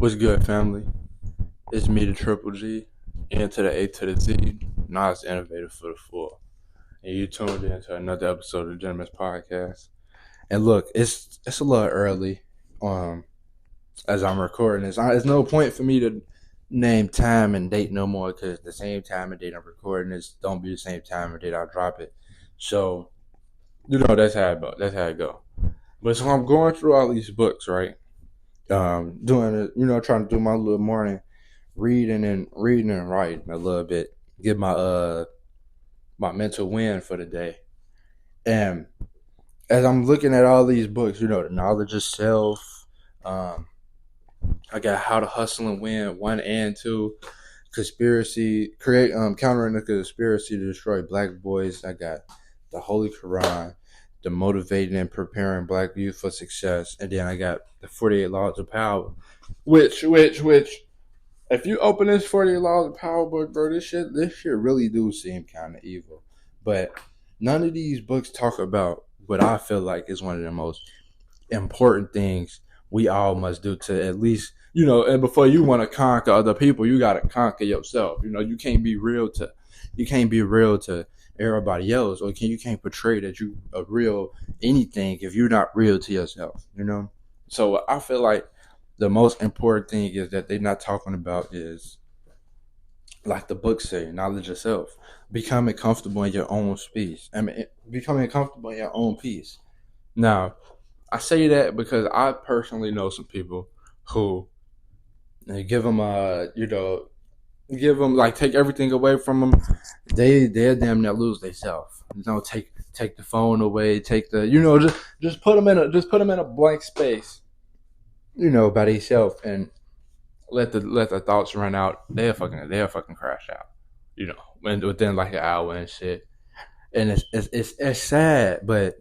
What's good, family? It's me, the Triple G, N to the A to the Z, Naz Innovator for the full. And you tuned in to another episode of the Gentleman's Podcast. And look, it's a little early um, as I'm recording this. There's no point for me to name time and date no more because the same time and date I'm recording this don't be the same time and date I drop it. So, that's how it go. But so I'm going through all these books, right? Doing it, trying to do my little morning reading and writing a little bit, get my mental win for the day. And as I'm looking at all these books, the knowledge of self, I got How to Hustle and Win 1 and 2, conspiracy create countering the conspiracy to destroy black boys. I got the Holy Quran, the motivating and preparing black youth for success, and then I got the 48 Laws of Power, which if you open this 48 Laws of Power book, bro, this shit really do seem kind of evil. But none of these books talk about what I feel like is one of the most important things we all must do to at least, and before you want to conquer other people, you got to conquer yourself. You can't be real to everybody else, or you can't portray that you are real anything if you're not real to yourself. So I feel like the most important thing is that they're not talking about is, like the book say, knowledge of self, becoming comfortable in your own space. Becoming comfortable in your own peace. Now, I say that because I personally know some people who give them, like take everything away from them. They're damn near lose themselves. Take the phone away, take the, just put them in a blank space, by themselves, and let the thoughts run out. They'll fucking crash out. Within like an hour and shit. And it's sad, but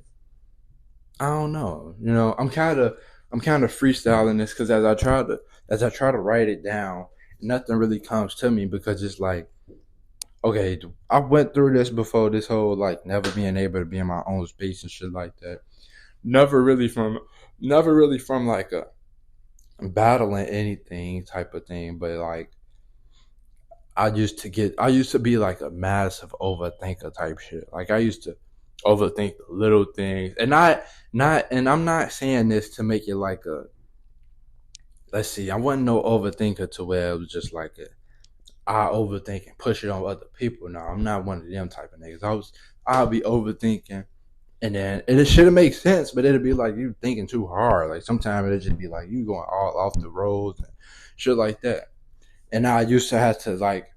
I don't know. I'm kind of freestyling this because as I try to write it down, nothing really comes to me because it's like, okay, I went through this before. This whole like never being able to be in my own space and shit like that. Never really from like a battling anything type of thing, but like I used to be like a massive overthinker type shit. Like I used to overthink the little things, and I'm not saying this to make it like a, let's see, I wasn't no overthinker to where it was just like I overthink and push it on other people. No, I'm not one of them type of niggas. I'll be overthinking, and then it should make sense, but it'll be like you thinking too hard. Like sometimes it'll just be like you going all off the roads and shit like that. And I used to have to like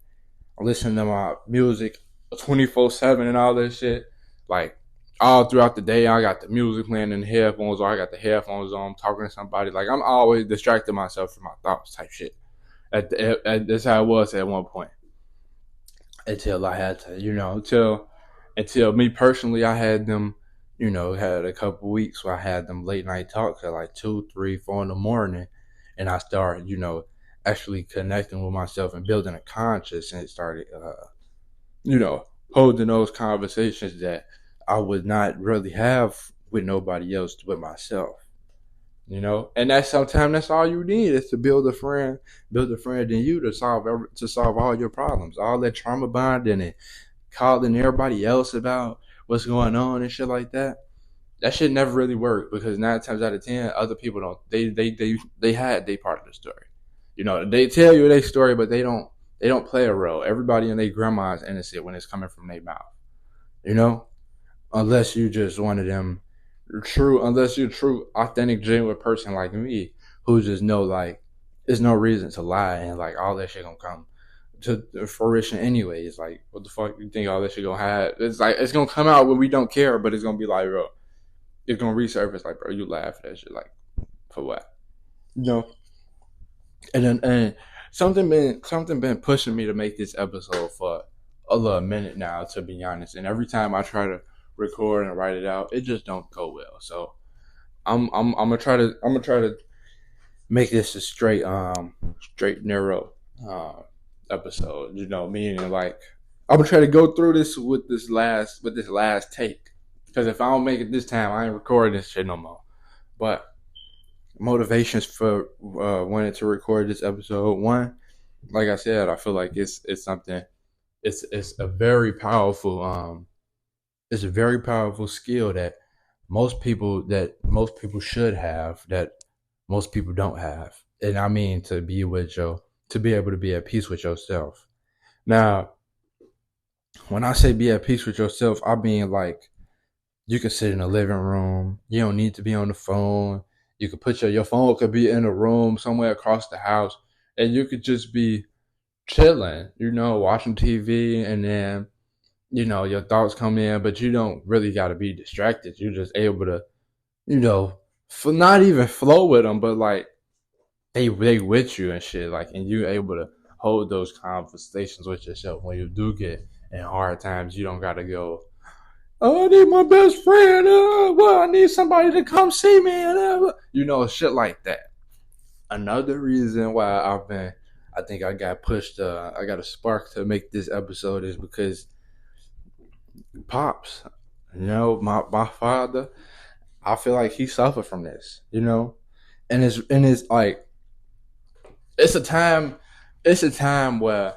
listen to my music 24/7 and all that shit. Like all throughout the day, I got the music playing in the headphones, or I got the headphones on, talking to somebody. Like I'm always distracting myself from my thoughts, type shit. That's how it was at one point. Until I had to, until me personally, I had them, had a couple weeks where I had them late night talks at like 2, 3, 4 in the morning, and I started, actually connecting with myself and building a conscience, and it started, you know, holding those conversations that I would not really have with nobody else but myself. And that's all you need is to build a friend in you to solve all your problems, all that trauma bonding and calling everybody else about what's going on and shit like that. That shit never really worked because 9 times out of 10, other people don't. They had their part of the story. They tell you their story, but they don't play a role. Everybody and their grandma is innocent when it's coming from their mouth. You know, unless you just one of them unless you're a true, authentic, genuine person like me, who just know like there's no reason to lie and like all that shit gonna come to fruition anyway. It's like, what the fuck you think all that shit gonna have? It's like it's gonna come out when we don't care, but it's gonna be like, bro, it's gonna resurface like, bro, you laugh at that shit, like, for what? You know? And something been pushing me to make this episode for a little minute now, to be honest. And every time I try to record and write it out, it just don't go well. So I'm gonna try to make this a straight narrow episode. Meaning like I'm gonna try to go through this with this last take. Because if I don't make it this time, I ain't recording this shit no more. But motivations for wanting to record this episode. One, like I said, I feel like it's something. It's a very powerful it's a very powerful skill that most people should have, that most people don't have. And I mean to be able to be at peace with yourself. Now, when I say be at peace with yourself, I mean like you can sit in the living room. You don't need to be on the phone. You could put your phone could be in a room somewhere across the house, and you could just be chilling, watching TV, and then your thoughts come in, but you don't really got to be distracted. You're just able to, not even flow with them, but like they with you and shit, like, and you able to hold those conversations with yourself when you do get in hard times. You don't got to go, oh, I need my best friend. Well, I need somebody to come see me, and shit like that. Another reason why I think I got pushed, I got a spark to make this episode is because pops, my father, I feel like he suffered from this, and it's like it's a time, it's a time where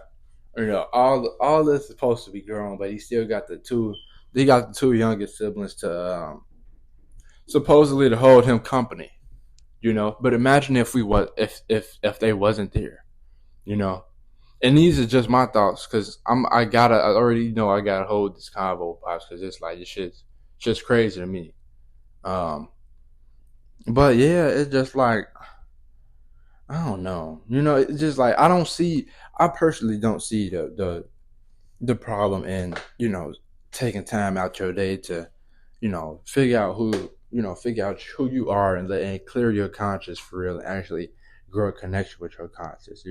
all this is supposed to be grown, but he still got the two youngest siblings to supposedly to hold him company, But imagine if we was if they wasn't there, you know. And these are just my thoughts because I already know I gotta hold this convo, pops, because it's like this shit's just crazy to me. Um, but yeah, it's just like I don't know, it's just like I personally don't see the problem in taking time out your day to figure out who you are and clear your conscience for real and actually grow a connection with your conscience.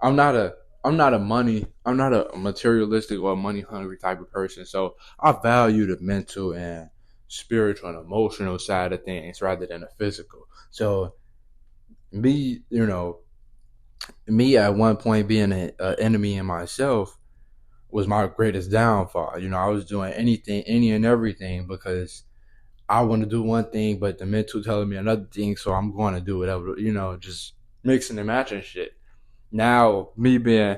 I'm not a I'm not a materialistic or money hungry type of person. So I value the mental and spiritual and emotional side of things rather than the physical. So me, me at one point being an enemy in myself was my greatest downfall. I was doing anything, any and everything because I want to do one thing, but the mental telling me another thing, so I'm going to do whatever, just mixing and matching shit. Now, me being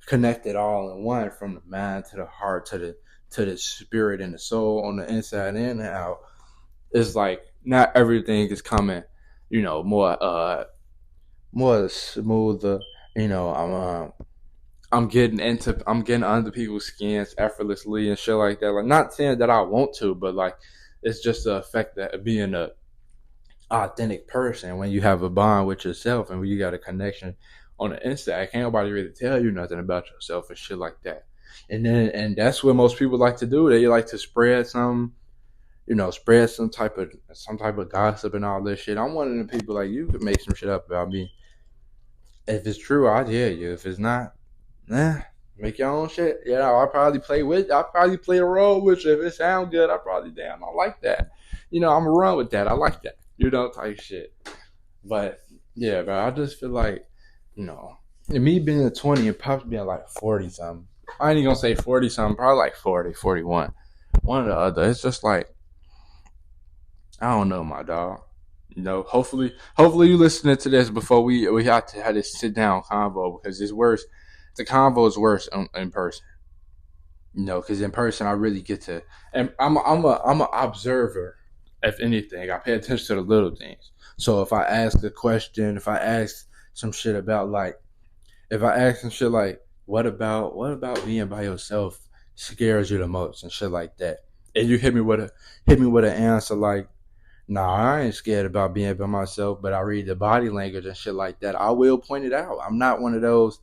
connected all in one, from the mind to the heart to the spirit and the soul on the inside and out, it's like not everything is coming, more smoother. I'm getting under people's skins effortlessly and shit like that. Like, not saying that I want to, but like it's just the effect that being a authentic person when you have a bond with yourself and when you got a connection on the inside. Can't nobody really tell you nothing about yourself and shit like that. And that's what most people like to do. They like to spread some type of gossip and all this shit. I'm one of the people like you could make some shit up about me. If it's true, I'll tell you. If it's not, nah, make your own shit. I'll probably play a role with you. If it sounds good, I like that. I'm gonna run with that. I like that. Type shit. But yeah, but I just feel like, you know, me being 20 and Pops being like 40 something. I ain't even gonna say 40 something, probably like 40, 41. One or the other. It's just like, I don't know, my dog. Hopefully you listening to this before we have to have this sit down convo, because it's worse. The convo is worse in person. Because in person I really get to, and I'm a observer. If anything, I pay attention to the little things. So if I ask a question, if I ask some shit about like, if I ask some shit like, what about being by yourself scares you the most and shit like that, and you hit me with an answer like, nah, I ain't scared about being by myself, but I read the body language and shit like that, I will point it out. I'm not one of those,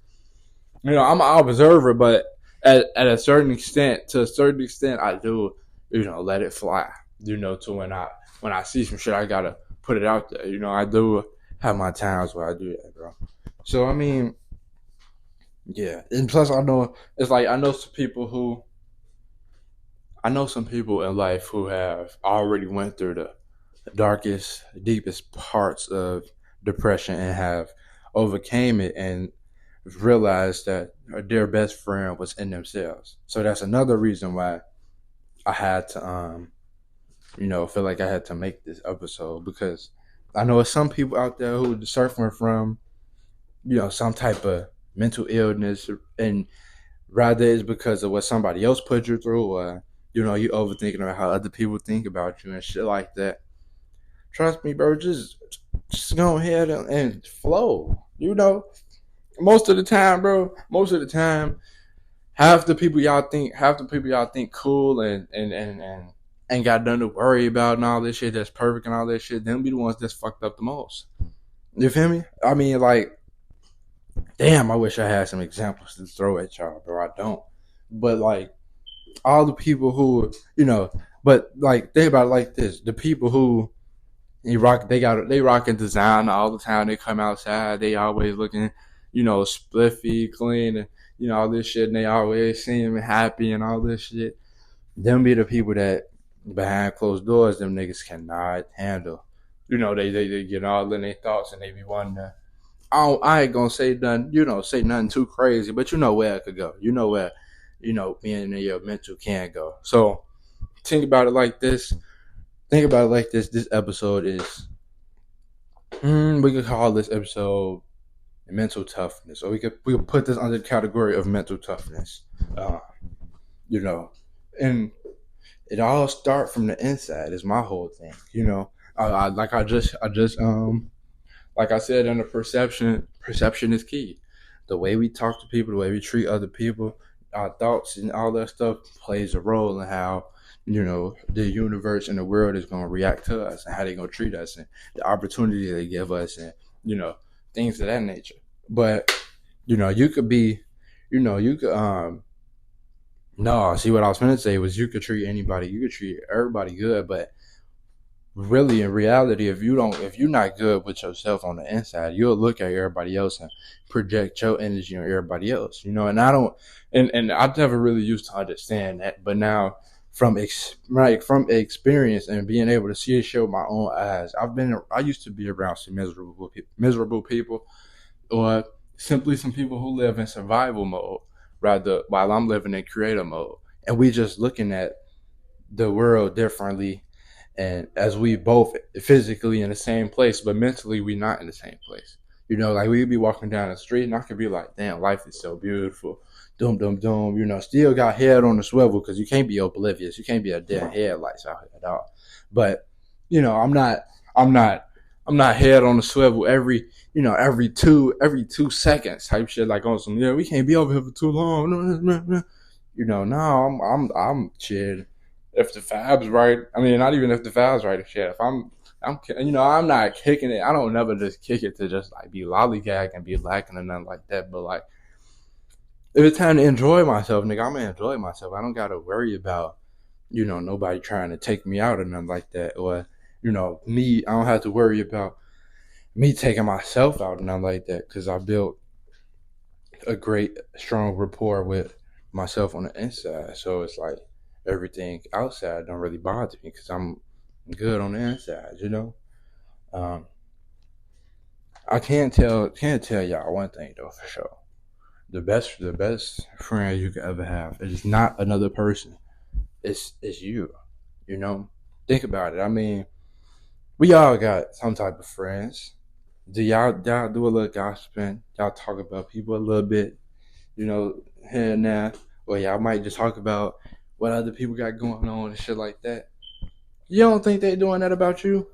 I'm an observer, but at to a certain extent, I do, let it fly. To when I see some shit, I gotta put it out there. I do have my times where I do that, bro. So I mean, yeah, and plus I know it's like I know some people in life who have already went through the darkest, deepest parts of depression and have overcame it and realized that their best friend was in themselves. So that's another reason why I had to feel like I had to make this episode, because I know some people out there who are suffering from, some type of mental illness, and rather it's because of what somebody else put you through, or you overthinking about how other people think about you and shit like that. Trust me, bro. Just go ahead and flow. Most of the time, bro. Most of the time, half the people y'all think cool and ain't got nothing to worry about and all this shit that's perfect and all that shit. Them be the ones that's fucked up the most. You feel me? I mean, like, damn, I wish I had some examples to throw at y'all, bro. I don't. But like all the people who, but like think about it like this: the people who they rocking design all the time. They come outside, they always looking, spliffy, clean, and all this shit. And they always seem happy and all this shit. Them be the people that behind closed doors, them niggas cannot handle. They get all in their thoughts and they be wondering. I ain't gonna say nothing, say nothing too crazy, but you know where it could go. You know where, being in your mental can go. So think about it like this. Think about it like this. This episode is, we could call this episode mental toughness, or we could put this under the category of mental toughness. Uh, you know, and it all start from the inside. Is my whole thing. Like I said, in the perception is key. The way we talk to people, the way we treat other people, our thoughts and all that stuff plays a role in how the universe and the world is going to react to us and how they're going to treat us and the opportunity they give us and things of that nature. But you could be, you could no. See, what I was going to say was you could treat anybody, you could treat everybody good, but really in reality, if you're not good with yourself on the inside, you'll look at everybody else and project your energy on everybody else, and I don't, and I've never really used to understand that, but now from from experience and being able to see it show with my own eyes, I used to be around some miserable people, or simply some people who live in survival mode rather while I'm living in creative mode, and we just looking at the world differently, and as we both physically in the same place, but mentally we not in the same place. Like we'd be walking down the street, and I could be like, "Damn, life is so beautiful." Dum dum dum. Still got head on the swivel because you can't be oblivious. You can't be a dead headlights out here at all. But I'm not. I'm not. I'm not head on the swivel every 2 seconds type shit. Like on some, we can't be over here for too long. No, I'm chill. If the fab's right, I mean, not even if the fab's right. Shit, if I'm not kicking it. I don't never just kick it to just like be lollygag and be lacking or nothing like that. But like, if it's time to enjoy myself, nigga, I'm gonna enjoy myself. I don't gotta worry about, nobody trying to take me out or nothing like that, or me. I don't have to worry about me taking myself out or nothing like that because I built a great, strong rapport with myself on the inside. So it's like everything outside don't really bother me because I'm good on the inside. Um, I can't tell y'all one thing though for sure. The best friend you could ever have is not another person. It's you. You know. Think about it. I mean, we all got some type of friends. Do y'all do a little gossiping? Y'all talk about people a little bit, here and there, or y'all might just talk about what other people got going on and shit like that. You don't think they doing that about you?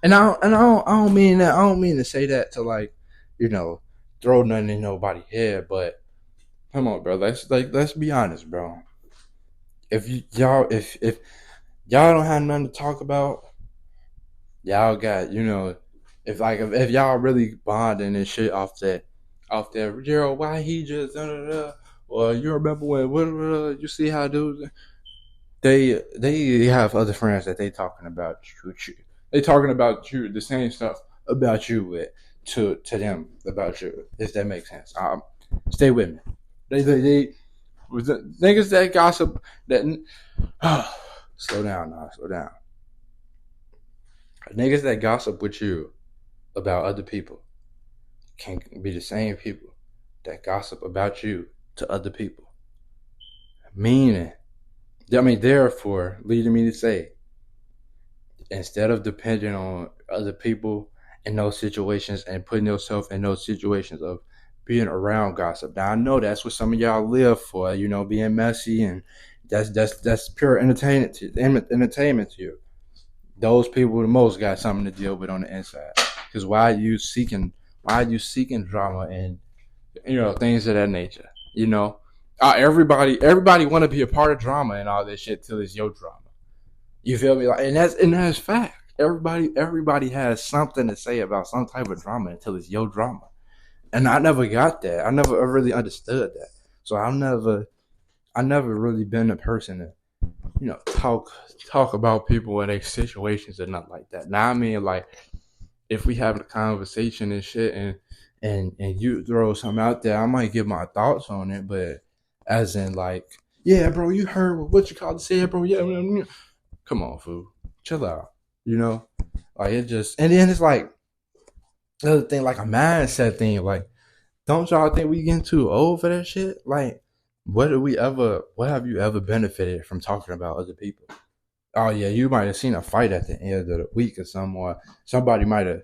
And I don't mean that. I don't mean to say that to like, you know, throw nothing in nobody's head. But come on, bro. Let's be honest, bro. If y'all don't have nothing to talk about, y'all got if y'all really bonding and shit off that Gerald, why he just or you remember when you see how dudes they have other friends that they talking about you. They talking about you the same stuff about you with to them about you. If that makes sense. Stay with me. They was the niggas that gossip that slow down now, slow down. Niggas that gossip with you about other people can be the same people that gossip about you to other people. Meaning, therefore, leading me to say, instead of depending on other people in those situations and putting yourself in those situations of being around gossip. Now I know that's what some of y'all live for, being messy, and that's pure entertainment to you. Those people the most got something to deal with on the inside. Because why are you seeking drama and things of that nature? Everybody want to be a part of drama and all this shit till it's your drama. You feel me? Like, and that's fact. Everybody has something to say about some type of drama until it's your drama. And I never got that. I never really understood that. So I never really been a person to talk about people and their situations and nothing like that. Now I mean, like, if we having a conversation and shit, and you throw something out there, I might give my thoughts on it, but as in, like, yeah, bro, you heard what you called said, bro. Yeah, come on, fool, chill out. You know, like, it just, and then it's like the other thing, like a mindset thing. Like, don't y'all think we getting too old for that shit? Like, what have you ever benefited from talking about other people? Oh yeah, you might have seen a fight at the end of the week or something, or somebody might have,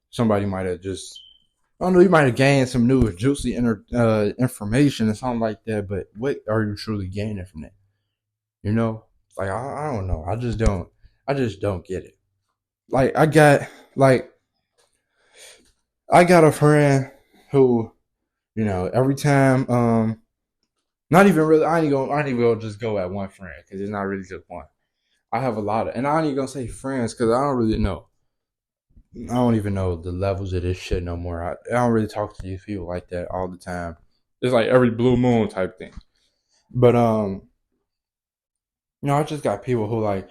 somebody might have just, I don't know, you might have gained some new juicy information or something like that. But what are you truly gaining from that? You know, like, I don't know. I just don't get it. Like, I got a friend who, every time, not even really, I ain't gonna just go at one friend because it's not really just one. I have a lot of, and I ain't even gonna say friends because I don't really know. I don't even know the levels of this shit no more. I don't really talk to these people like that all the time. It's like every blue moon type thing. But I just got people who, like,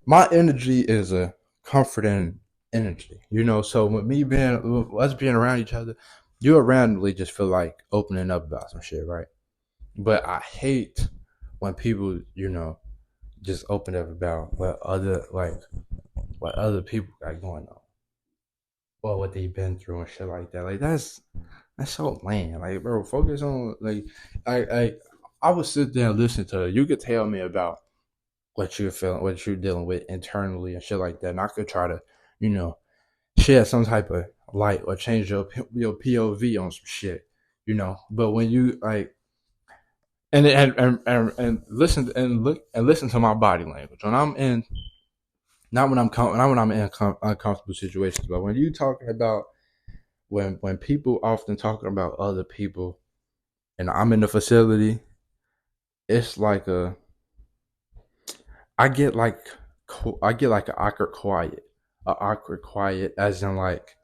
my energy is a comforting energy. So with us being around each other, you randomly just feel like opening up about some shit, right? But I hate when people, just open up about what other people got going on, or what they've been through and shit like that. Like, that's so lame. Like, bro, focus on, like, I I I would sit there and listen to it. You could tell me about what you're feeling, what you're dealing with internally and shit like that, and I could try to, you know, shed some type of light or change your POV on some shit. But when you, like, and listen and look and listen to my body language when I'm in, not when I'm in uncomfortable situations, but when you talking about, when people often talking about other people and I'm in the facility, it's like I get like an awkward quiet, as in, like,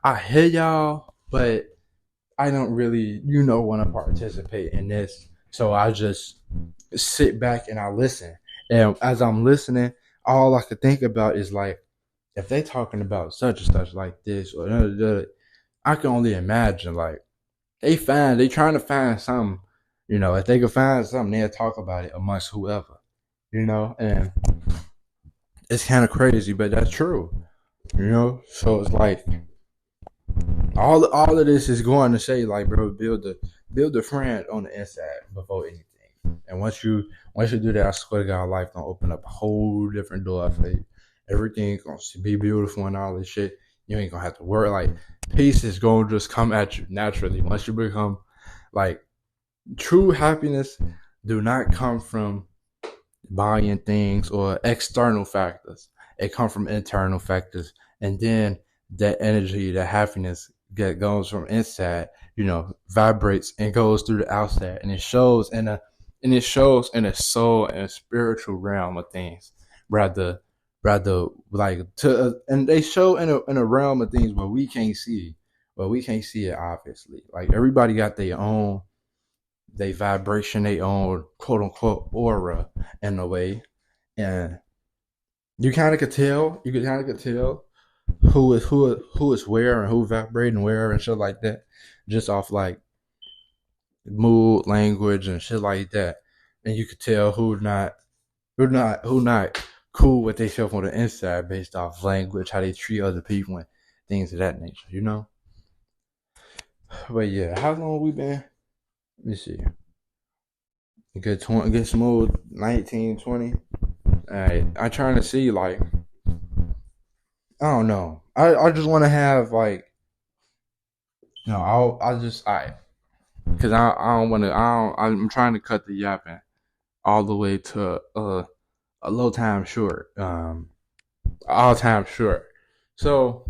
I hear y'all, but I don't really, want to participate in this. So I just sit back and I listen. And as I'm listening, all I could think about is, like, if they talking about such and such like this or da, I can only imagine, like, they trying to find something. If they could find something, they'll talk about it amongst whoever. And it's kind of crazy, but that's true. So it's like, all of this is going to say, like, bro, build a friend on the inside before anything. And once you do that, I swear to God, life gonna open up a whole different door for you. Everything's gonna be beautiful and all this shit. You ain't gonna have to worry. Like, peace is gonna just come at you naturally once you become, like, true happiness. Do not come from buying things or external factors. It comes from internal factors, and then that energy, that happiness that goes from inside, vibrates and goes through the outside, and it shows in a soul and a spiritual realm of things, rather like, and they show in a realm of things where we can't see, it obviously. Like, everybody got their own, they vibration, their own quote unquote aura in a way, and you kind of could tell who is where and who vibrating where and shit like that, just off, like, mood, language, and shit like that. And you could tell who not cool with themselves on the inside based off language, how they treat other people, and things of that nature. But yeah, how long we been? Let me see. Good 20, good smooth 19, 20. Alright, I'm trying to see, like, I don't know. I just want to have like, I just because I don't want to. I'm trying to cut the yapping all the way to a low time short, all time short. So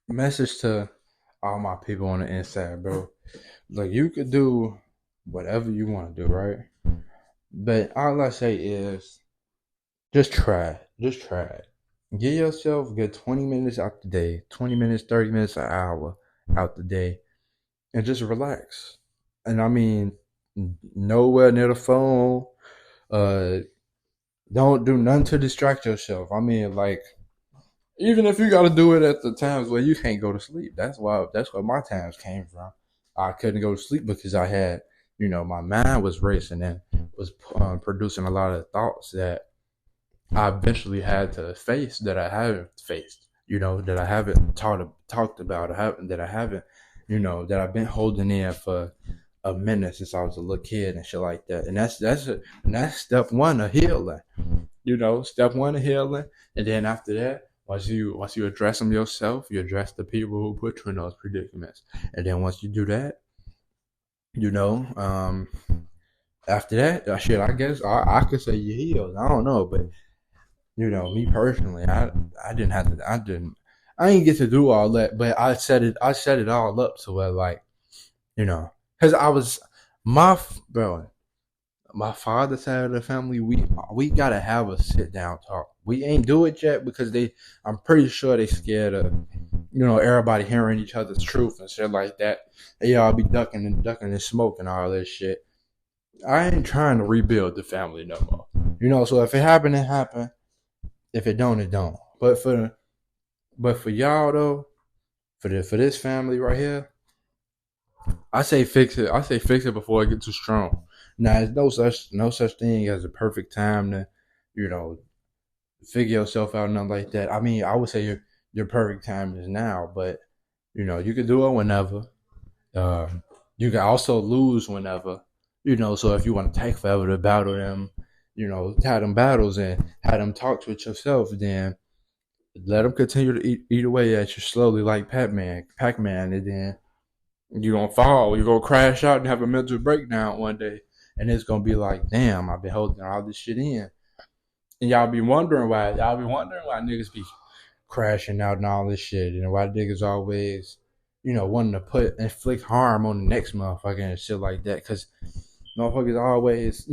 message to all my people on the inside, bro. Like you could do whatever you want to do, right? But all I say is just try it. Just try it. Give yourself a good 20 minutes out the day, 20 minutes, 30 minutes, an hour out the day, and just relax. And I mean, nowhere near the phone. Uh, don't do nothing to distract yourself. I mean, like, even if you got to do it at the times where you can't go to sleep. That's where my times came from. I couldn't go to sleep because I had, my mind was racing and was producing a lot of thoughts that I eventually had to face that I haven't faced, that I haven't talked about, that I haven't, that I've been holding in for a minute since I was a little kid and shit like that. And that's step one of healing. Step one of healing, and then after that, once you address them yourself, you address the people who put you in those predicaments, and then once you do that, you know, um, after that, shit, I guess I could say you healed. I don't know, but me personally, I didn't have to. I didn't get to do all that, but I set it all up to where like, because I was my bro. My father's side of the family, we gotta have a sit down talk. We ain't do it yet because I'm pretty sure they scared of, everybody hearing each other's truth and shit like that. They all be ducking and smoking all this shit. I ain't trying to rebuild the family no more. So if it happen, it happen. If it don't, it don't. But for y'all though, for this family right here, I say fix it. I say fix it before it gets too strong. Now, there's no such thing as a perfect time to, you know, figure yourself out, nothing like that. I mean, I would say your perfect time is now, but you can do it whenever. You can also lose whenever. So if you want to take forever to battle them, have them battles and have them talks with yourself, then let them continue to eat away at you slowly like Pac-Man, and then you're gonna fall. You're gonna crash out and have a mental breakdown one day, and it's gonna be like, damn, I've been holding all this shit in, and y'all be wondering why. Y'all be wondering why niggas be crashing out and all this shit, and why niggas always, wanting to inflict harm on the next motherfucker and shit like that, because motherfuckers always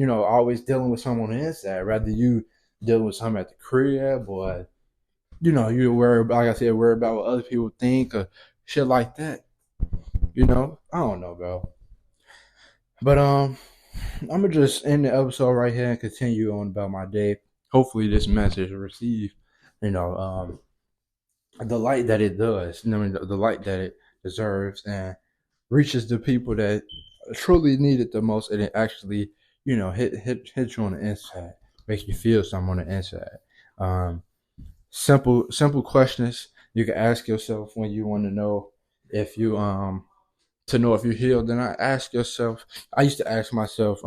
dealing with something on the inside, rather you dealing with something at the crib or, you worry about, like I said, worry about what other people think or shit like that. I don't know, bro. But I'm gonna just end the episode right here and continue on about my day. Hopefully, this message will receive, you know, the light that it does. The light that it deserves, and reaches the people that truly need it the most, and it actually, hit you on the inside, make you feel something on the inside. Um, simple questions you can ask yourself when you want to know if you if you're healed. Then I used to ask myself,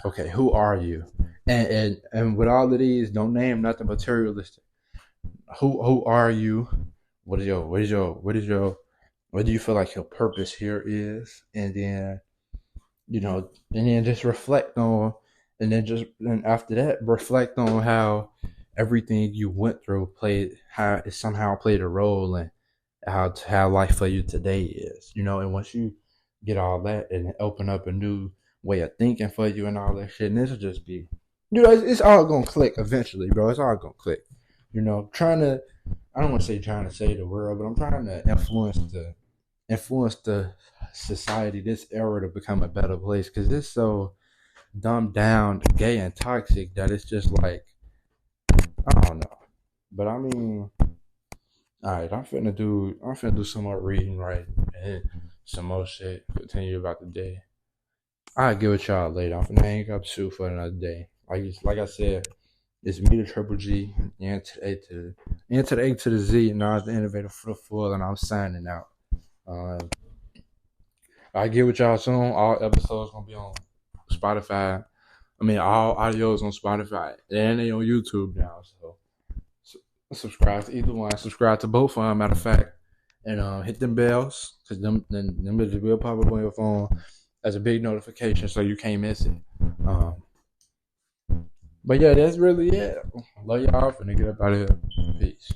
okay, who are you? And with all of these, don't name nothing materialistic. Who are you? What do you feel like your purpose here is? And then just reflect on, and after that, reflect on how everything you went through how it somehow played a role in how life for you today is. And once you get all that and open up a new way of thinking for you and all that shit, and this will just be, it's all gonna click eventually, bro. It's all gonna click. Trying to, I don't want to say trying to save the world, but I'm trying to influence the society, this era, to become a better place, because it's so dumbed down, gay, and toxic that it's just like, I don't know. But I mean, all right, I'm finna do some more reading, right, and some more shit. Continue about the day. I'll get with y'all later. I'm finna hang up too for another day. Like I said, it's me, the Triple G, and to the A to the Z, and I was the innovator for the full, and I'm signing out. I'll get with y'all soon. All episodes gonna be on Spotify. I mean, all audios on Spotify, and they on YouTube now. So Subscribe to either one. Subscribe to both of them, matter of fact. And hit them bells, because them bitches will pop up on your phone as a big notification so you can't miss it. Um, but yeah, that's really it. Love y'all. Finna get up out of here. Peace.